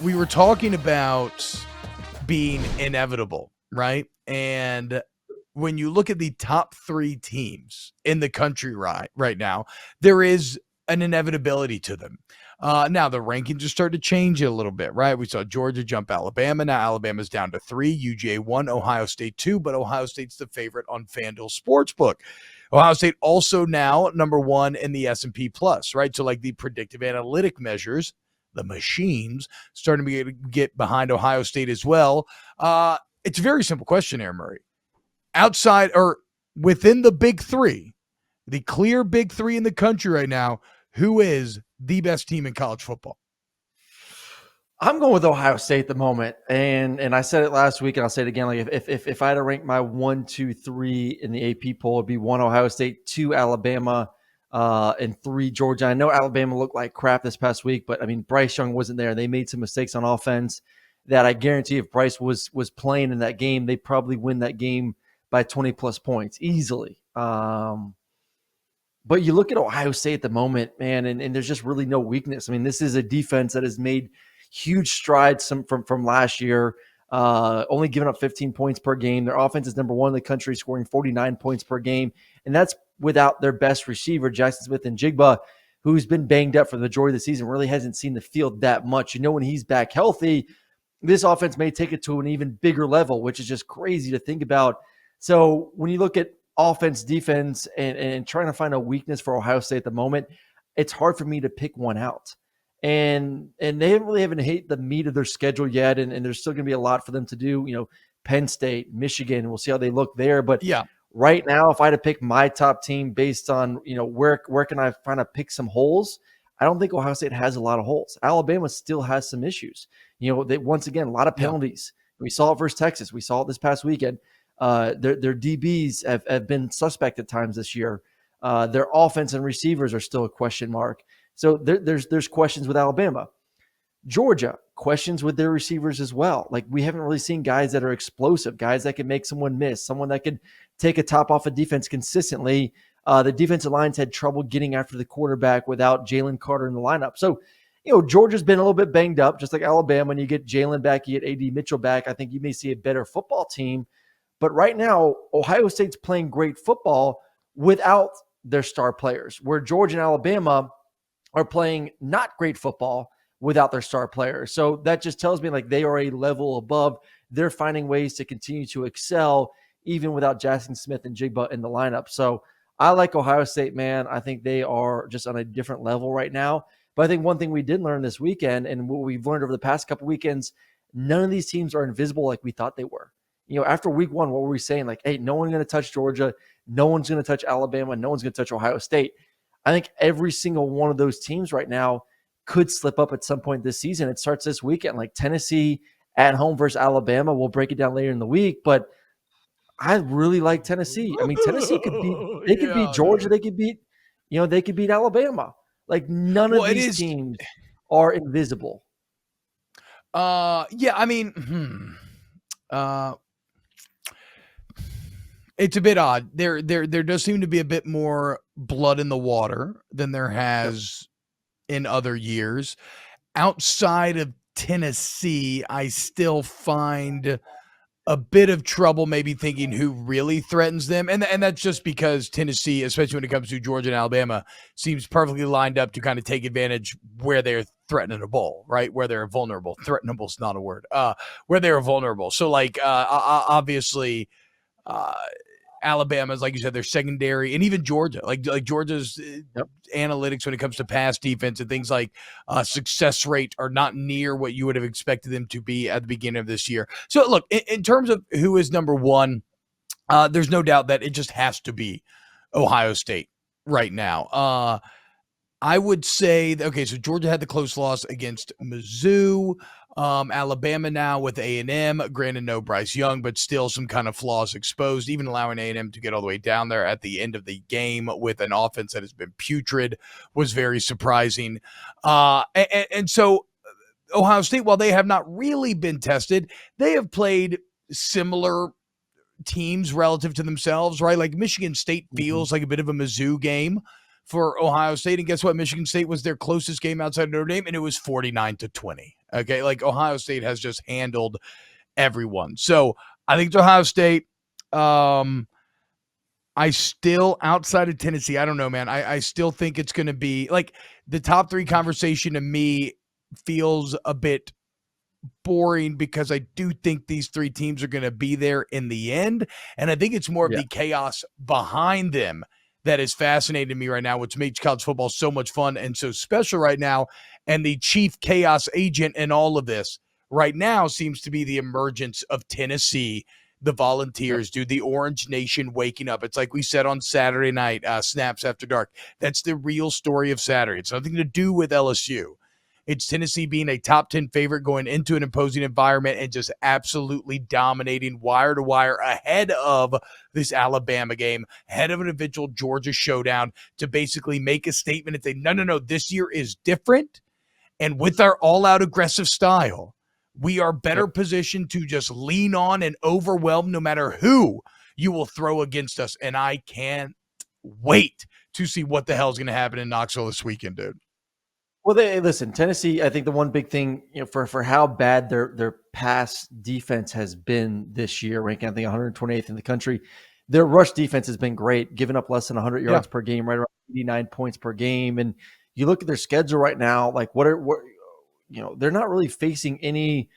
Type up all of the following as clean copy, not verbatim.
we were talking about being inevitable, right? And when you look at the top 3 teams in the country right now, there is an inevitability to them. Now the rankings are starting to change a little bit, right? We saw Georgia jump Alabama. Now Alabama's down to 3, UGA 1, Ohio State 2, but Ohio State's the favorite on FanDuel Sportsbook. Ohio State also now number 1 in the S&P Plus, right? So like the predictive analytic measures, the machines starting to get behind Ohio State as well. It's a very simple question here, Murray. Outside or within the big 3, the clear big 3 in the country right now, who is the best team in college football? I'm going with Ohio State at the moment, and I said it last week, and I'll say it again. Like if I had to rank my 1, 2, 3 in the AP poll, it'd be 1 Ohio State, 2 Alabama, and 3 Georgia. I know Alabama looked like crap this past week, but I mean Bryce Young wasn't there. They made some mistakes on offense that I guarantee if Bryce was playing in that game, they probably win that game by 20 plus points easily. But you look at Ohio State at the moment, man, and there's just really no weakness. I mean, this is a defense that has made huge strides from last year, only giving up 15 points per game. Their offense is number 1 in the country, scoring 49 points per game. And that's without their best receiver, Jackson Smith and Jigba, who's been banged up for the majority of the season, really hasn't seen the field that much. You know, when he's back healthy, this offense may take it to an even bigger level, which is just crazy to think about. So when you look at offense, defense, and trying to find a weakness for Ohio State at the moment, it's hard for me to pick one out. And they haven't hit the meat of their schedule yet, and there's still going to be a lot for them to do. You know, Penn State, Michigan, we'll see how they look there. But yeah, right now, if I had to pick my top team based on, you know, where can I find to pick some holes, I don't think Ohio State has a lot of holes. Alabama still has some issues. You know, they, once again, a lot of penalties. Yeah. We saw it versus Texas. We saw it this past weekend. Their DBs have been suspect at times this year. Their offense and receivers are still a question mark. So there's questions with Alabama. Georgia, questions with their receivers as well. Like, we haven't really seen guys that are explosive, guys that can make someone miss, someone that can take a top off a defense consistently. The defensive lines had trouble getting after the quarterback without Jalen Carter in the lineup. So, you know, Georgia's been a little bit banged up, just like Alabama. When you get Jalen back, you get A.D. Mitchell back, I think you may see a better football team. But right now, Ohio State's playing great football without their star players, where Georgia and Alabama are playing not great football without their star players. So that just tells me like they are a level above. They're finding ways to continue to excel even without Jackson Smith and Jigba in the lineup. So I like Ohio State, man. I think they are just on a different level right now. But I think one thing we did learn this weekend, and what we've learned over the past couple weekends, none of these teams are invisible like we thought they were. You know, after week 1, what were we saying? Like, hey, no one's going to touch Georgia. No one's going to touch Alabama. No one's going to touch Ohio State. I think every single one of those teams right now could slip up at some point this season. It starts this weekend, like Tennessee at home versus Alabama. We'll break it down later in the week, but I really like Tennessee. I mean, Tennessee could beat Georgia. They could beat Alabama. Like, none of these teams are invisible. Yeah, I mean, it's a bit odd. There does seem to be a bit more blood in the water than there has in other years. Outside of Tennessee, I still find a bit of trouble maybe thinking who really threatens them. And that's just because Tennessee, especially when it comes to Georgia and Alabama, seems perfectly lined up to kind of take advantage where they're threatening a ball, right? Where they're vulnerable. Threatenable is not a word. Where they're vulnerable. So like, obviously, Alabama's, like you said, their secondary, and even Georgia, like Georgia's analytics when it comes to pass defense and things like success rate are not near what you would have expected them to be at the beginning of this year. So look, in terms of who is number 1, there's no doubt that it just has to be Ohio State right now. I would say, okay, so Georgia had the close loss against Mizzou. Alabama now with A&M, granted no Bryce Young, but still some kind of flaws exposed, even allowing A&M to get all the way down there at the end of the game with an offense that has been putrid was very surprising. And so Ohio State, while they have not really been tested, they have played similar teams relative to themselves, right? Like Michigan State feels like a bit of a Mizzou game for Ohio State. And guess what? Michigan State was their closest game outside of Notre Dame, and it was 49-20. Okay. Like Ohio State has just handled everyone. So I think it's Ohio State. I still, outside of Tennessee, I don't know, man. I still think it's going to be like the top 3 conversation to me feels a bit boring because I do think these 3 teams are going to be there in the end. And I think it's more of the chaos behind them that is fascinating me right now, which makes college football so much fun and so special right now. And the chief chaos agent in all of this right now seems to be the emergence of Tennessee, the Volunteers, dude, the Orange Nation waking up. It's like we said on Saturday night, Snaps After Dark. That's the real story of Saturday. It's nothing to do with LSU. It's Tennessee being a top 10 favorite going into an imposing environment and just absolutely dominating wire to wire ahead of this Alabama game, ahead of an eventual Georgia showdown to basically make a statement and say, no, this year is different. And with our all-out aggressive style, we are better positioned to just lean on and overwhelm no matter who you will throw against us. And I can't wait to see what the hell is going to happen in Knoxville this weekend, dude. Well, listen, Tennessee, I think the one big thing, for how bad their pass defense has been this year, ranking, I think, 128th in the country, their rush defense has been great, giving up less than 100 yards per game, right around 89 points per game. And you look at their schedule right now, like they're not really facing any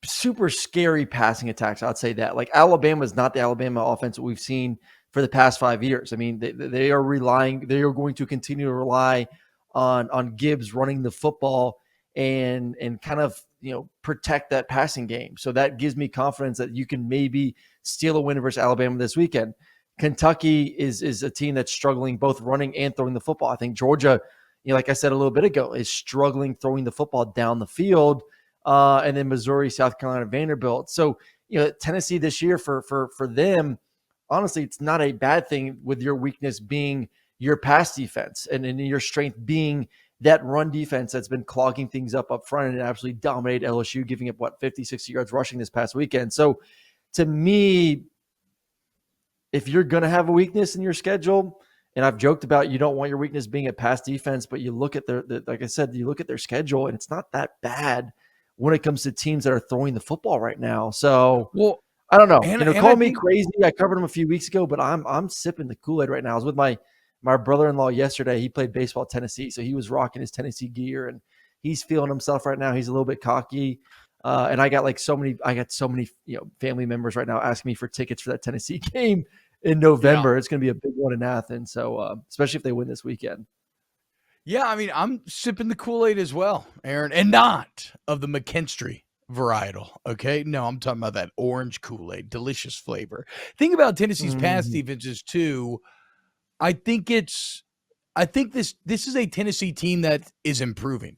super scary passing attacks. I'd say that. Like Alabama is not the Alabama offense that we've seen for the past 5 years. I mean, they are going to continue to rely on Gibbs running the football and kind of, protect that passing game. So that gives me confidence that you can maybe steal a win versus Alabama this weekend. Kentucky is a team that's struggling both running and throwing the football. I think Georgia, like I said a little bit ago, is struggling throwing the football down the field. And then Missouri, South Carolina, Vanderbilt. So, Tennessee this year for them, honestly, it's not a bad thing with your weakness being your pass defense and your strength being that run defense that's been clogging things up front and absolutely dominated LSU, giving up 50, 60 yards rushing this past weekend. So to me, if you're going to have a weakness in your schedule, and I've joked about you don't want your weakness being at pass defense, but you look at like I said, you look at their schedule and it's not that bad when it comes to teams that are throwing the football right now. So, well, I don't know. Call me crazy. I covered them a few weeks ago, but I'm sipping the Kool-Aid right now. I was with my brother-in-law yesterday. He played baseball at Tennessee, so he was rocking his Tennessee gear, and he's feeling himself right now. He's a little bit cocky, and I got so many family members right now asking me for tickets for that Tennessee game in November. Yeah. It's going to be a big one in Athens, so especially if they win this weekend. Yeah, I mean, I'm sipping the Kool-Aid as well, Aaron, and not of the McKinstry varietal, okay? No, I'm talking about that orange Kool-Aid, delicious flavor. Think about Tennessee's pass defenses too. I think this is a Tennessee team that is improving.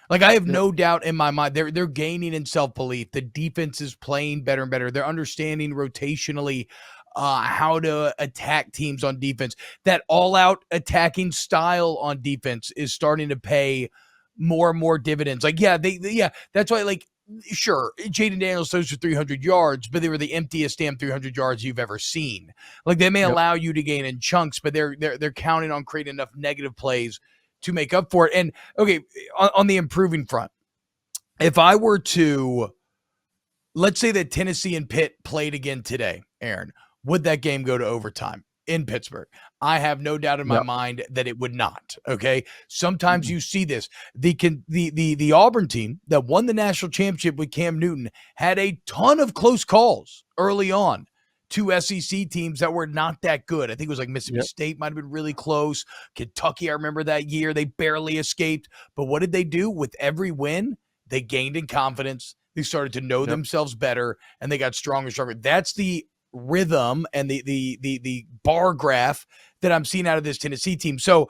Like, I have no doubt in my mind they're gaining in self-belief. The defense is playing better and better. They're understanding rotationally how to attack teams on defense. That all-out attacking style on defense is starting to pay more and more dividends. Like, that's why, like, sure, Jaden Daniels throws for 300 yards, but they were the emptiest damn 300 yards you've ever seen. Like, they may allow you to gain in chunks, but they're counting on creating enough negative plays to make up for it. And, okay, on the improving front, if I were to, let's say that Tennessee and Pitt played again today, Aaron, would that game go to overtime in Pittsburgh? I have no doubt in my mind that it would not. Okay. Sometimes you see this. The Auburn team that won the national championship with Cam Newton had a ton of close calls early on to SEC teams that were not that good. I think it was like Mississippi State might have been really close. Kentucky, I remember that year, they barely escaped. But what did they do? With every win, they gained in confidence. They started to know themselves better, and they got stronger and stronger. That's the rhythm and the bar graph that I'm seeing out of this Tennessee team. So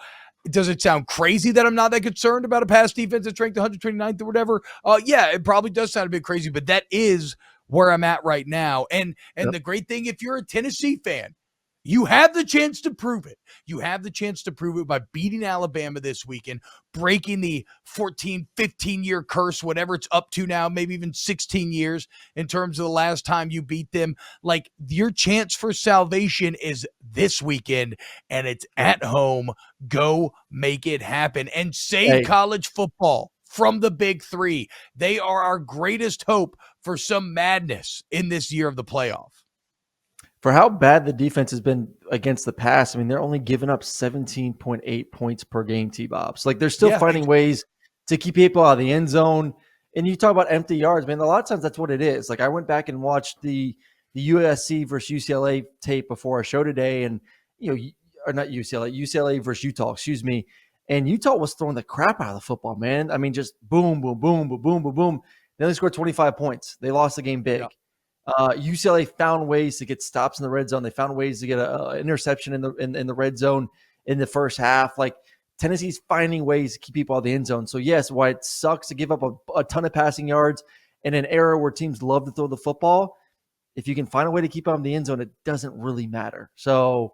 does it sound crazy that I'm not that concerned about a pass defense that's ranked 129th or whatever? Yeah, it probably does sound a bit crazy, but that is where I'm at right now. And the great thing, if you're a Tennessee fan, you have the chance to prove it. You have the chance to prove it by beating Alabama this weekend, breaking the 14, 15-year curse, whatever it's up to now, maybe even 16 years in terms of the last time you beat them. Like, your chance for salvation is this weekend, and it's at home. Go make it happen and save college football from the big three. They are our greatest hope for some madness in this year of the playoff. For how bad the defense has been against the pass, I mean, they're only giving up 17.8 points per game, T-Bob. So, like, they're still finding ways to keep people out of the end zone. And you talk about empty yards, man, a lot of times that's what it is. Like, I went back and watched the USC versus UCLA tape before our show today, and, or not UCLA versus Utah, excuse me. And Utah was throwing the crap out of the football, man. I mean, just boom, boom, boom, boom, boom, boom, boom. Then they scored 25 points. They lost the game big. Yeah. UCLA found ways to get stops in the red zone. They found ways to get an interception in the red zone in the first half. Like, Tennessee's finding ways to keep people out of the end zone. So, yes, why it sucks to give up a ton of passing yards in an era where teams love to throw the football, if you can find a way to keep them in the end zone, it doesn't really matter. So,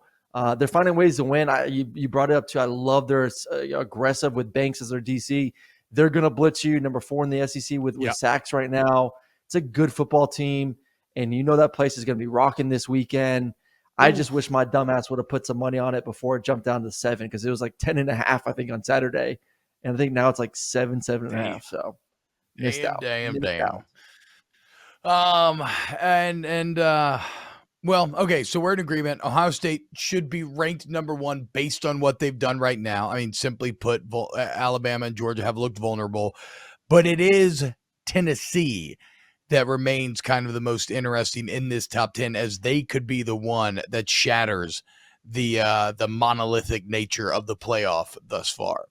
they're finding ways to win. You brought it up, too. I love their aggressive with Banks as their DC. They're going to blitz you, number 4 in the SEC with sacks right now. It's a good football team. And that place is going to be rocking this weekend. I just wish my dumbass would have put some money on it before it jumped down to 7, because it was like 10.5, I think, on Saturday. And I think now it's like 7.5. So missed out. Well, okay, so we're in agreement. Ohio State should be ranked number 1 based on what they've done right now. I mean, simply put, Alabama and Georgia have looked vulnerable, but it is Tennessee that remains kind of the most interesting in this top 10, as they could be the one that shatters the monolithic nature of the playoff thus far.